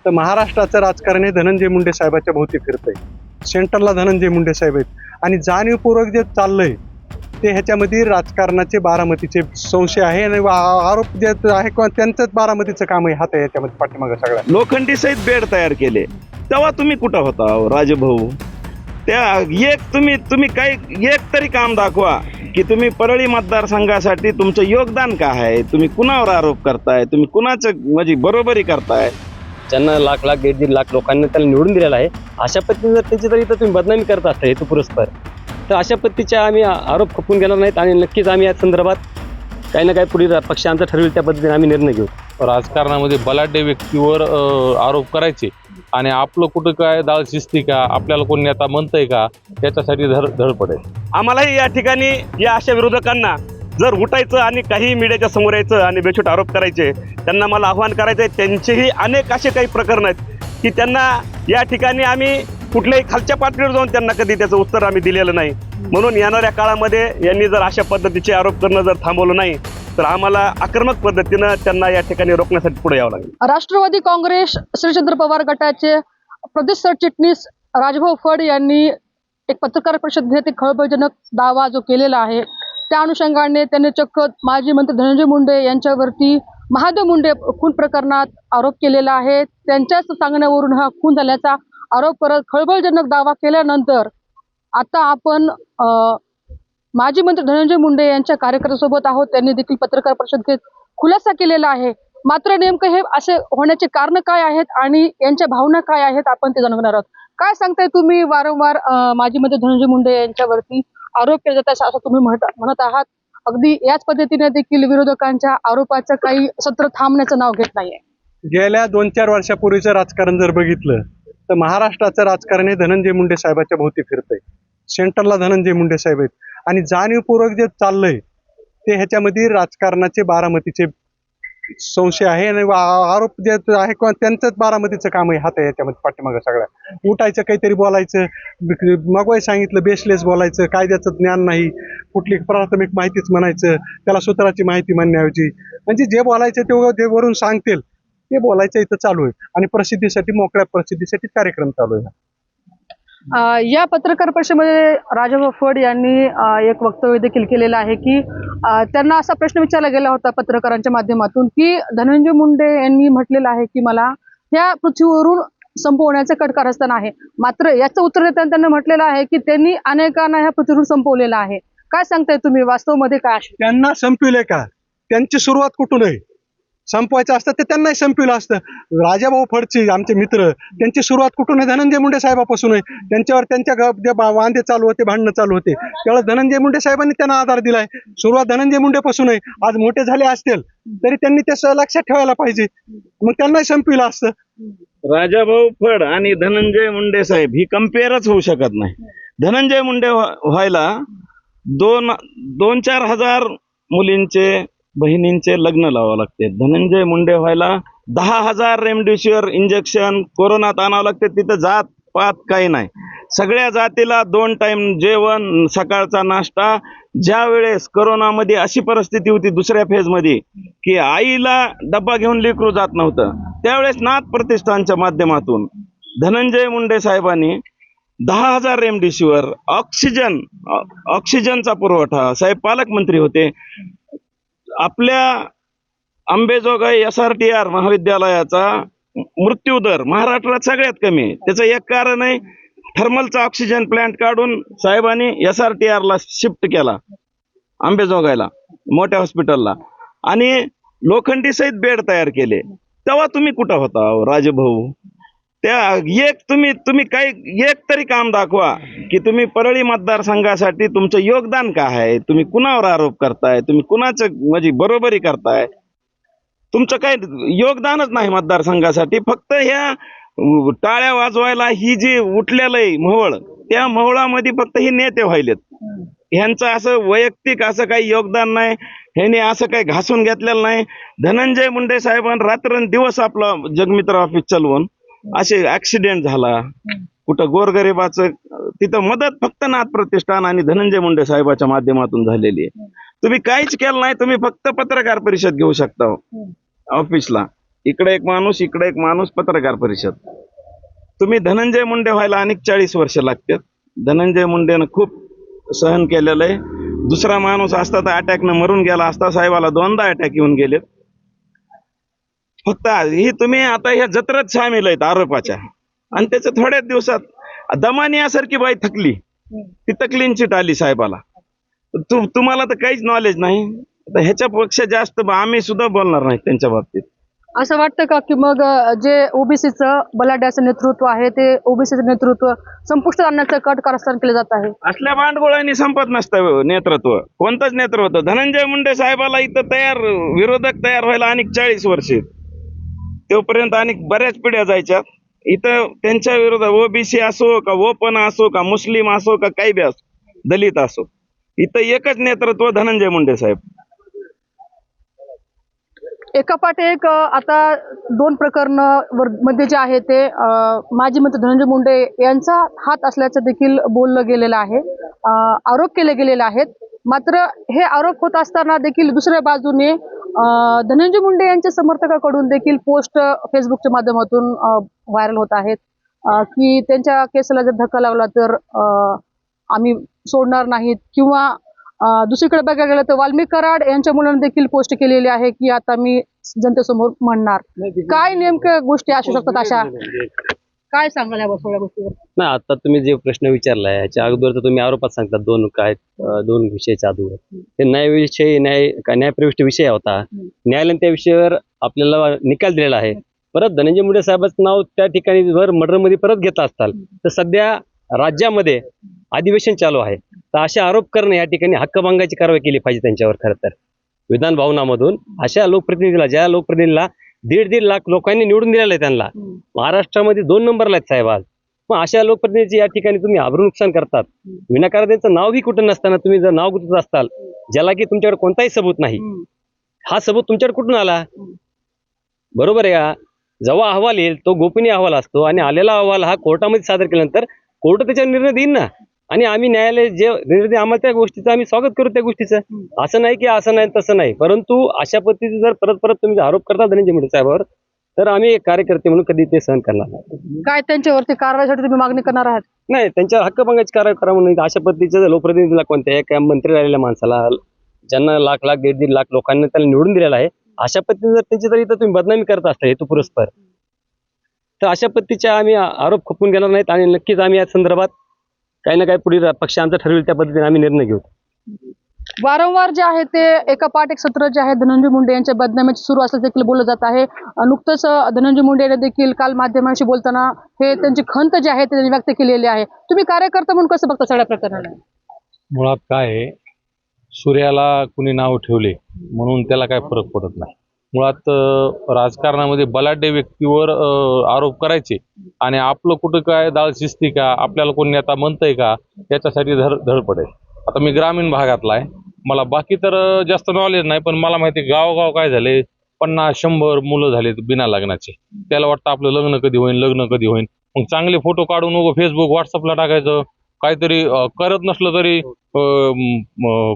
तर महाराष्ट्राचं राजकारण हे धनंजय मुंडे साहेबाच्या भोवती फिरतंय. सेंटरला धनंजय मुंडे साहेब आहेत आणि जाणीवपूर्वक जे चाललंय ते ह्याच्यामध्ये राजकारणाचे बारामतीचे संशय आहे आणि आरोप जे आहे किंवा त्यांचंच बारामतीचं काम आहे हात आहे याच्यामध्ये पाठीमागं सगळ्या. लोखंडी सहित बेड तयार केले तेव्हा तुम्ही कुठं होता राजभाऊ? त्या तुम्ही काही एक तरी काम दाखवा की तुम्ही परळी मतदारसंघासाठी तुमचं योगदान काय आहे, तुम्ही कुणावर आरोप करताय, तुम्ही कुणाचं म्हणजे बरोबरी करताय. ज्यांना लाख लाख 1.5 लाख लोकांनी त्याला निवडून दिलेला आहे, अशा पद्धतीने जर त्याची तरी तुम्ही बदनामी करत असता हेतू पुरस्पर, तर अशा पद्धतीचे आम्ही आरोप खपवून घेणार नाहीत आणि नक्कीच आम्ही या संदर्भात काही ना काही पुढील पक्ष आमचा ठरवेल त्या पद्धतीने आम्ही निर्णय घेऊ. राजकारणामध्ये बलाढ्य व्यक्तीवर आरोप करायचे आणि आपलं कुठं काय दाळ शिजती का, आपल्याला कोण नेता म्हणतंय का, याच्यासाठी धडपड आहे. आम्हालाही या ठिकाणी या अशा विरोधकांना जर उठायचं आणि काही मीडियाच्या समोर यायचं आणि बेछूट आरोप करायचे, त्यांना मला आव्हान करायचं आहे. त्यांचेही अनेक असे काही प्रकरण आहेत की त्यांना या ठिकाणी आम्ही कुठल्याही खालच्या पातळीवर जाऊन त्यांना कधी त्याचं उत्तर आम्ही दिलेलं नाही. म्हणून येणाऱ्या काळामध्ये यांनी जर अशा पद्धतीचे आरोप करणं जर थांबवलं नाही तर आम्हाला आक्रमक पद्धतीनं त्यांना या ठिकाणी रोखण्यासाठी पुढे यावं लागेल. राष्ट्रवादी काँग्रेस श्रीचंद्र पवार गटाचे प्रदेश सरचिटणीस राजभाऊ फड यांनी एक पत्रकार परिषद घेत एक खळबळजनक दावा जो केलेला आहे, त्या अनुषंगाने त्यांनी चक्क माजी मंत्री धनंजय मुंडे यांच्यावरती महादेव मुंडे खून प्रकरणात आरोप केलेला आहे. त्यांच्याच सांगण्यावरून हा खून झाल्याचा आरोप करत खळबळजनक दावा केल्यानंतर आता आपण माजी मंत्री धनंजय मुंडे यांच्या कार्यकर्त्यांसोबत आहोत. त्यांनी देखील पत्रकार परिषद घेत खुलासा केलेला आहे. मात्र नेमकं हे असे होण्याचे कारण काय आहेत आणि यांच्या भावना काय आहेत आपण ते जाणून घेणार आहोत. काय सांगताय तुम्ही? वारंवार माजी मंत्री धनंजय मुंडे यांच्यावरती आरोप केले जातात असं तुम्ही म्हणत आहात. अगदी याच पद्धतीने देखील विरोधकांच्या आरोपाचं काही सत्र थांबण्याचं नाव घेत नाहीये. गेल्या 2-4 वर्षापूर्वीचं राजकारण जर बघितलं तर महाराष्ट्राचं राजकारण हे धनंजय मुंडे साहेबाच्या भोवती फिरतंय. सेंटरला धनंजय मुंडे साहेब आहेत आणि जाणीवपूर्वक जे चाललंय ते ह्याच्यामध्ये राजकारणाचे बारामतीचे संशय आहे आणि आरोप जे आहे किंवा त्यांचंच बारामतीचं काम आहे हात आहे याच्यामध्ये पाठीमागं सगळ्या. उठायचं, काहीतरी बोलायचं, मगवाय सांगितलं बेसलेस बोलायचं, कायद्याचं ज्ञान नाही, कुठली प्राथमिक माहितीच म्हणायचं, त्याला सूत्राची माहिती म्हणण्याऐवजी म्हणजे जे बोलायचं ते वरून सांगतील ते बोलायचं इथं चालू आहे आणि प्रसिद्धीसाठी, मोकळ्या प्रसिद्धीसाठी कार्यक्रम चालू आहे. या पत्रकार परिषदेमध्ये राजभाऊ फड यांनी एक वक्तव्य देखील केलेलं आहे की त्यांना असा प्रश्न विचारला गेला होता पत्रकारांच्या माध्यमातून की धनंजय मुंडे यांनी म्हटलेलं आहे की मला ह्या पृथ्वीवरून संपवण्याचं कट कारस्थान आहे. मात्र याचं उत्तर देताना त्यांना म्हटलेलं आहे की त्यांनी अनेकांना ह्या पृथ्वीवरून संपवलेलं आहे. काय सांगताय तुम्ही? वास्तवमध्ये काय त्यांना संपविले का? त्यांची सुरुवात कुठून आहे? संपवायचं असतं ते त्यांनाही संपविलं असतं. राजाभाऊ फडचे आमचे मित्र, त्यांची सुरुवात कुठून आहे? धनंजय मुंडे साहेबापासून आहे. त्यांच्यावर त्यांच्या जे वांदे चालू होते, भांडणं चालू होते, त्यावेळेस धनंजय मुंडे साहेबांनी त्यांना आधार दिलाय. सुरुवात धनंजय मुंडे पासून आहे. आज मोठे झाले असतील तरी त्यांनी ते लक्षात ठेवायला पाहिजे. मग त्यांनाही संपविलं असतं. राजाभाऊ फड आणि धनंजय मुंडे साहेब ही कम्पेअरच होऊ शकत नाही. धनंजय मुंडे व्हायला 2-4 हजार मुलींचे बहिणींचे लग्न लावावं लागते. धनंजय मुंडे व्हायला 10,000 रेमडेसिवीर इंजेक्शन कोरोनात आणावं लागते. तिथं जात पात काही नाही. सगळ्या जातीला 2 टाइम जेवण, सकाळचा नाश्ता. ज्या वेळेस कोरोनामध्ये अशी परिस्थिती होती दुसऱ्या फेजमध्ये की आईला डब्बा घेऊन लेकरू जात नव्हतं, त्यावेळेस नाथ प्रतिष्ठानच्या माध्यमातून धनंजय मुंडे साहेबांनी 10,000 रेमडेसिवीर ऑक्सिजनचा पुरवठा, साहेब पालकमंत्री होते. आपल्या अंबेजोगाई SRTR महाविद्यालयाचा मृत्यूदर महाराष्ट्रात सगळ्यात कमी आहे. त्याचं एक कारण आहे थर्मलचा ऑक्सिजन प्लांट काढून साहेबांनी SRTRला शिफ्ट केला अंबेजोगाईला, मोठ्या हॉस्पिटलला, आणि लोखंडी सहित बेड तयार केले. तेव्हा तुम्ही कुठं होता राजभाऊ? त्या तुम्ही काही एक तरी काम दाखवा की तुम्ही परळी मतदारसंघासाठी तुमचं योगदान काय आहे, तुम्ही कुणावर आरोप करताय, तुम्ही कुणाचं म्हणजे बरोबरी करताय. तुमचं काही योगदानच नाही मतदारसंघासाठी. फक्त ह्या टाळ्या वाजवायला ही जी उठलेलं आहे मोहळ, त्या मोहळामध्ये फक्त ही नेते व्हायलेत. ह्यांचं असं वैयक्तिक असं काही योगदान नाही. ह्यांनी असं काही घासून घेतलेलं नाही. धनंजय मुंडे साहेबांनी रात्रंदिवस आपलं जगमित्र ऑफिस चालवून असे ऍक्सिडेंट झाला, कुठं गोरगरिबाचं तिथं मदत फक्त नाथ प्रतिष्ठान आणि धनंजय मुंडे साहेबाच्या माध्यमातून झालेली आहे. तुम्ही काहीच केलं नाही. तुम्ही फक्त पत्रकार परिषद घेऊ शकता ऑफिसला. इकडे एक माणूस पत्रकार परिषद. तुम्ही धनंजय मुंडे व्हायला अनेक 40 वर्ष लागतात. धनंजय मुंडेनं खूप सहन केलेलं आहे. दुसरा माणूस असता तर अटॅकनं मरून गेला असता. साहेबाला 2दा अटॅक येऊन गेलेत. फक्त ही तुम्ही आता ह्या जत्रेत सामील आहेत आरोपाच्या, आणि त्याच्या थोड्याच दिवसात दमानी यासारखी बाई थकली, ती क्लीन चिट आली साहेबाला. तुम्हाला तर काहीच नॉलेज नाही. तर ह्याच्यापेक्षा जास्त आम्ही सुद्धा बोलणार नाही त्यांच्या बाबतीत. असं वाटतं का की मग जे ओबीसीचं बलाढ्याचं नेतृत्व आहे ते ओबीसीचं नेतृत्व संपुष्टात आणण्याचं कट कारस्थान केलं जात आहे? असल्या भांडगोळांनी संपत नसतं नेतृत्व, कोणतंच नेतृत्व. धनंजय मुंडे साहेबाला इथं विरोधक तयार व्हायला अनेक 40 वर्ष, तोपर्यंत अनेक बऱ्याच पिढ्या जायच्या. इथं त्यांच्या विरोधात ओबीसी असो का ओपन असो का मुस्लिम असो का काही बी असो, दलित असो, इथं एकच नेतृत्व धनंजय मुंडे साहेब. एकापाठ एक आता 2 प्रकरण मध्ये जे आहे ते माजी मंत्री धनंजय मुंडे यांचा हात असल्याचं देखील बोललं गेलेलं आहे. आरोप केले गेलेले आहेत. मात्र हे आरोप होत असताना देखील दुसऱ्या बाजूने धनंजय मुंडे यांच्या समर्थकाकडून देखील पोस्ट फेसबुकच्या माध्यमातून व्हायरल होत आहेत की त्यांच्या केसला जर धक्का लागला तर आम्ही सोडणार नाहीत, किंवा दुसरीकडे बघायला गेलं तर वाल्मिक कराड यांच्या मुलांनी देखील पोस्ट केलेली आहे की आता मी जनतेसमोर म्हणणार. काय नेमक्या गोष्टी असू शकतात अशा? काय सांगाल या सगळ्या गोष्टीवर? नाही, आता तुम्ही जे प्रश्न विचारलाय याच्या अगोदर तर तुम्ही आरोपात सांगतात दोन विषयाच्या अगोदर. ते न्यायप्रविष्ट विषय होता. न्यायालयाने त्या विषयावर आपल्याला निकाल दिलेला आहे. परत धनंजय मुंडे साहेबांचं नाव त्या ठिकाणी जर मर्डरमध्ये परत घेतला असताल तर सध्या राज्यामध्ये अधिवेशन चालू आहे. तर असे आरोप करणं या ठिकाणी हक्कभंगाची कारवाई केली पाहिजे त्यांच्यावर. खरं तर विधान भवनामधून अशा लोकप्रतिनिधीला, ज्या लोकप्रतिनिधीला 1.5 लाख लोकांनी निवडून दिलेलं आहे, त्यांना महाराष्ट्रामध्ये 2 नंबरला आहेत साहेब आज. मग अशा लोकप्रतिनिधीची या ठिकाणी तुम्ही आबरू नुकसान करतात. विनाकारण त्यांचं नावही कुठं नसताना तुम्ही जर नाव गुंतवत असताल ज्याला की तुमच्याकडे कोणताही सबूत नाही, हा सबूत तुमच्याकडे कुठून आला? बरोबर आहे का? जेव्हा अहवाल येईल तो गोपनीय अहवाल असतो, आणि आलेला अहवाल हा कोर्टामध्ये सादर केल्यानंतर कोर्ट त्याच्यावर निर्णय देईन ना, आणि आम्ही न्यायालय जे निर्णय आम्हाला त्या गोष्टीचं आम्ही स्वागत करू. त्या गोष्टीचं असं नाही की असं नाही तसं नाही, परंतु अशा पद्धतीचे जर परत तुम्ही आरोप करता धनंजय मुंडे साहेबांवर तर आम्ही एक कार्यकर्ते म्हणून कधी ते सहन करणार नाही. काय त्यांच्यावरती कारवाईसाठी तुम्ही मागणी करणार आहात? नाही, त्यांच्या हक्कभंगाची कारवाई करा म्हणून. अशा पद्धतीच्या लोकप्रतिनिधीला, कोणत्या एका मंत्री राहिलेल्या माणसाला, ज्यांना 1.5 लाख लोकांनी त्याला निवडून दिलेला आहे, अशा पद्धतीने जर त्यांची तरी तुम्ही बदनामी करत असता हेतू पुरस्पर, तर अशा पद्धतीच्या आम्ही आरोप खपवून घेणार नाहीत. आणि नक्कीच आम्ही या संदर्भात काही ना काही पुढील पक्ष आमचा ठरवेल त्या पद्धतीने आम्ही निर्णय घेऊ. वारंवार जे आहे ते एकापाठ एक सत्र जे आहे धनंजय मुंडे यांच्या बदनामीचे सुरू असल्याचं देखील बोललं जात आहे. नुकतंच धनंजय मुंडे यांनी देखील काल माध्यमांशी बोलताना हे त्यांची खंत जी आहे त्यांनी व्यक्त केलेली आहे. तुम्ही कार्यकर्ता म्हणून कसं बघता सगळ्या प्रकरणाला? मुळात काय आहे, सूर्याला कुणी नाव ठेवले म्हणून त्याला काय फरक पडत नाही. मुळात राजकारणामध्ये बलाढ्य व्यक्तीवर आरोप करायचे आणि आपलं कुठं काय दाळ शिजती का, आपल्याला कोणी नेता म्हणतंय का, याच्यासाठी धडपड आहे. आता मी ग्रामीण भागातला आहे, मला बाकी तर जास्त नॉलेज नाही, पण मला माहिती आहे गावोगाव काय झाले, 50-100 मुलं झाले बिना लग्नाचे. त्याला वाटतं आपलं लग्न कधी होईल. मग चांगले फोटो काढून फेसबुक व्हॉट्सअपला टाकायचं, काहीतरी करत नसलं तरी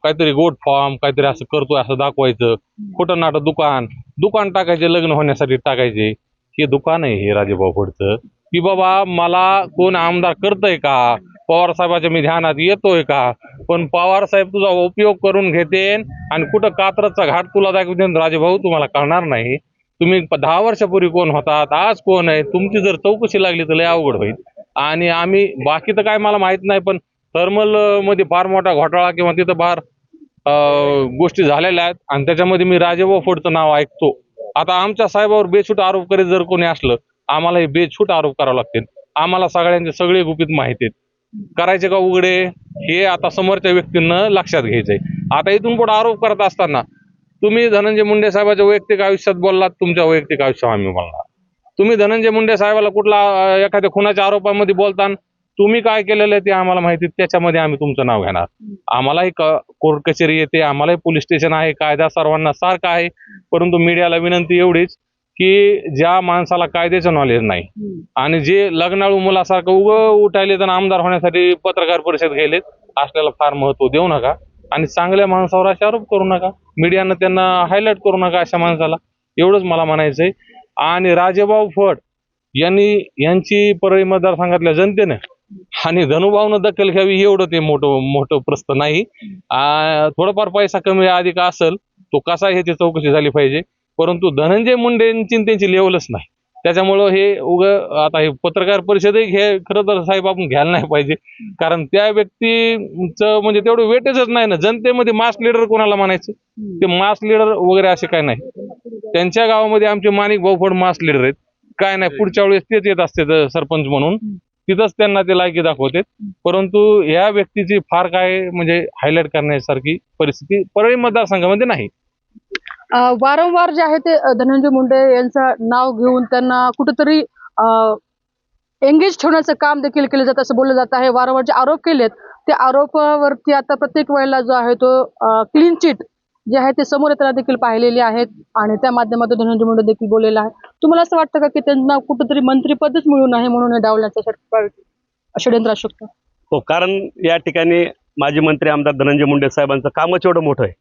काहीतरी गोट फॉर्म काहीतरी असं करतोय असं दाखवायचं. खोटं नाटक दुकान टाकायचे, लग्न होण्यासाठी टाकायचे. हे दुकान आहे हे राजेभाऊ फडचं, की बाबा मला कोण आमदार करतंय का, पवार साहेबाच्या मी ध्यानात येतोय का, पण पवार साहेब तुझा उपयोग करून घेतेन आणि कुठं कात्रजचा घाट तुला दाखवते. राजेभाऊ तुम्हाला कळणार नाही, तुम्ही 10 वर्षापूर्वी कोण होतात, आज कोण आहे, तुमची जर चौकशी लागली तर लय अवघड होईल. आणि आम्ही बाकी तर काय मला माहित नाही, पण थर्मल मध्ये फार मोठा घोटाळा किंवा तिथं फार गोष्टी झालेल्या आहेत, आणि त्याच्यामध्ये मी राजेभाऊ फडचं नाव ऐकतो. आता आमच्या साहेबावर बेछूट आरोप करीत जर कोणी असलं, आम्हाला हे बेछूट आरोप करावे लागतील. आम्हाला सगळ्यांचे सगळे गुपित माहिती आहेत, करायचे का उघडे हे आता समोरच्या व्यक्तींना लक्षात घ्यायचंय. आता इथून पुढे आरोप करत असताना तुम्ही धनंजय मुंडे साहेबाच्या वैयक्तिक आयुष्यात बोललात, तुमच्या वैयक्तिक आयुष्यात आम्ही बोलणार. तुम्ही धनंजय मुंडे साहेबाला कुठला एखाद्या खुनाच्या आरोपामध्ये बोलताना तुम्ही काय केलेलं आहे ते आम्हाला माहिती, त्याच्यामध्ये आम्ही तुमचं नाव घेणार. आम्हालाही कोर्ट कचेरी येते, आम्हालाही पोलीस स्टेशन आहे, कायदा सर्वांना सारखा आहे, परंतु मीडियाला विनंती एवढीच की ज्या माणसाला कायद्याचं नॉलेज नाही आणि जे लग्नाळू मुलासारखं उठायले तर आमदार होण्यासाठी पत्रकार परिषद गेलेत, असल्याला फार महत्व देऊ नका आणि चांगल्या माणसावर असे आरोप करू नका. मीडियानं त्यांना हायलाइट करू नका अशा माणसाला, एवढंच मला म्हणायचंय. आणि राजेभाऊ फड यांची परळी मतदारसंघातल्या जनतेने आणि धनुभावनं दखल घ्यावी एवढं ते मोठं प्रश्न नाही. थोडंफार पैसा कमी अधिक असेल तो कसा ह्याची चौकशी झाली पाहिजे, परंतु धनंजय मुंडेंची त्यांची लेवलच नाही. त्याच्यामुळं हे आता हे पत्रकार परिषदही खरं तर साहेब आपण घ्यायला नाही पाहिजे, कारण त्या व्यक्तीचं म्हणजे तेवढं वेटेजच नाही ना. जनतेमध्ये मास लीडर कोणाला म्हणायचं, ते मास लीडर वगैरे असे काय नाही. त्यांच्या गावामध्ये आमचे माणिक भाऊ फड मास लीडर आहेत, काय नाही. पुढच्या वेळेस तेच येत असते सरपंच म्हणून, तिथंच त्यांना ते लायकी दाखवते. परंतु या व्यक्तीची फार काय म्हणजे हायलाइट करण्यासारखी परिस्थिती परळी मतदारसंघामध्ये नाही. वारंवार जे आहे ते धनंजय मुंडे यांचं नाव घेऊन त्यांना कुठेतरी एंगेज ठेवण्याचं काम देखील केलं जातं असं बोललं जात आहे. वारंवार जे आरोप केलेत त्या आरोपावरती आता प्रत्येक वेळेला जो आहे तो क्लीन चिट जे आहे ते समोर येताना देखील पाहिलेली आहेत आणि त्या माध्यमातून धनंजय मुंडे देखील बोललेला आहे. तुम्हाला असं वाटतं का की त्यांना कुठेतरी मंत्रिपदच मिळू नये म्हणून हे डावल्याचं षडयंत्र असू शकतं? हो, कारण या ठिकाणी माजी मंत्री आमदार धनंजय मुंडे साहेबांचं कामच एवढं मोठं आहे,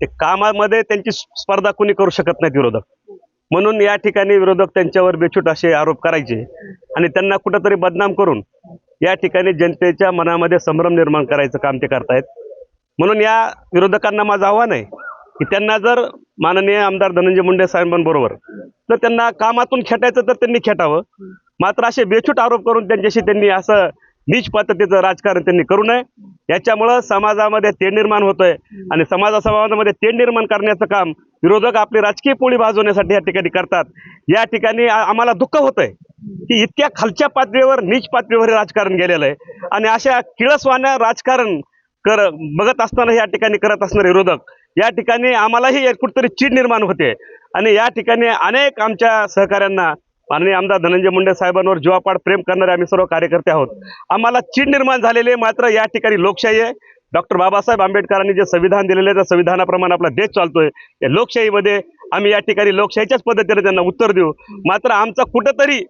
ते कामामध्ये त्यांची स्पर्धा कुणी करू शकत नाहीत विरोधक. म्हणून या ठिकाणी विरोधक त्यांच्यावर बेछूट असे आरोप करायचे आणि त्यांना कुठंतरी बदनाम करून या ठिकाणी जनतेच्या मनामध्ये संभ्रम निर्माण करायचं काम ते करतायत. म्हणून या विरोधकांना माझं आव्हान आहे की त्यांना जर माननीय आमदार धनंजय मुंडे साहेबांबरोबर जर त्यांना कामातून खेटायचं तर त्यांनी खेटावं, मात्र असे बेछूट आरोप करून त्यांच्याशी त्यांनी असं नीच पद्धतीचं राजकारण त्यांनी करू नये. याच्यामुळं समाजामध्ये तेढ निर्माण होतोय आणि समाजामध्ये तेढ निर्माण करण्याचं काम विरोधक आपली राजकीय पोळी भाजवण्यासाठी या ठिकाणी करतात. या ठिकाणी आम्हाला दुःख होतंय की इतक्या खालच्या पातळीवर नीच पातळीवर हे राजकारण गेलेलं आहे आणि अशा किळसवाण्या राजकारण बघत असताना या ठिकाणी करत असणारे विरोधक या ठिकाणी आम्हालाही कुठेतरी चीड निर्माण होते आणि या ठिकाणी अनेक आमच्या सहकाऱ्यांना माननीय आमदार धनंजय मुंडे साहेबांवर जीवापाड प्रेम करणारे आम्ही सर्व कार्यकर्ते आहोत. आम्हाला चीड निर्माण झालेले, मात्र या ठिकाणी लोकशाही आहे. डॉक्टर बाबासाहेब आंबेडकरांनी जे संविधान दिलेलं आहे त्या संविधानाप्रमाणे आपला देश चालतोय. या लोकशाहीमध्ये आम्ही या ठिकाणी लोकशाहीच्याच पद्धतीने त्यांना उत्तर देऊ. मात्र आमचा कुठंतरी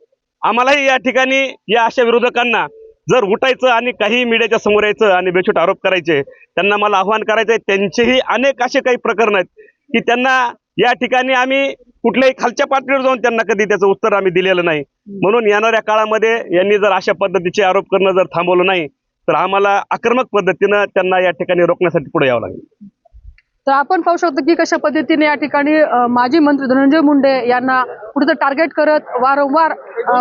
आम्हालाही या ठिकाणी या अशा विरोधकांना जर उठायचं आणि काही मीडियाच्या समोर यायचं आणि बेछूट आरोप करायचे, त्यांना मला आव्हान करायचंय. त्यांचेही अनेक असे काही प्रकरण आहेत की त्यांना या ठिकाणी आम्ही कुठल्याही खालच्या पातळीवर जाऊन त्यांना कधी त्याचं उत्तर आम्ही दिलेलं नाही. म्हणून येणाऱ्या काळामध्ये यांनी जर अशा पद्धतीचे आरोप करणं जर थांबवलं नाही तर आम्हाला आक्रमक पद्धतीनं त्यांना या ठिकाणी रोखण्यासाठी पुढे यावं लागेल. तर आपण पाहू शकतो की कशा पद्धतीने या ठिकाणी माजी मंत्री धनंजय मुंडे यांना कुठेतरी टार्गेट करत वारंवार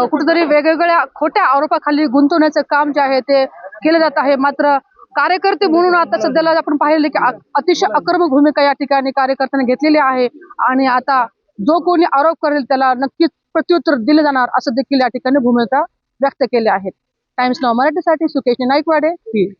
कुठेतरी वेगवेगळ्या खोट्या आरोपाखाली गुंतवण्याचं काम जे आहे ते केलं जात आहे. मात्र कार्यकर्ते म्हणून आता सध्याला आपण पाहिले की अतिशय आक्रमक भूमिका या ठिकाणी कार्यकर्त्यांनी घेतलेली आहे आणि आता जो कोणी आरोप करेल त्याला नक्कीच प्रत्युत्तर दिले जाणार असं देखील या ठिकाणी भूमिका व्यक्त केल्या आहेत. टाइम्स नाव मराठीसाठी सुकेश नाईकवाडे, बीड.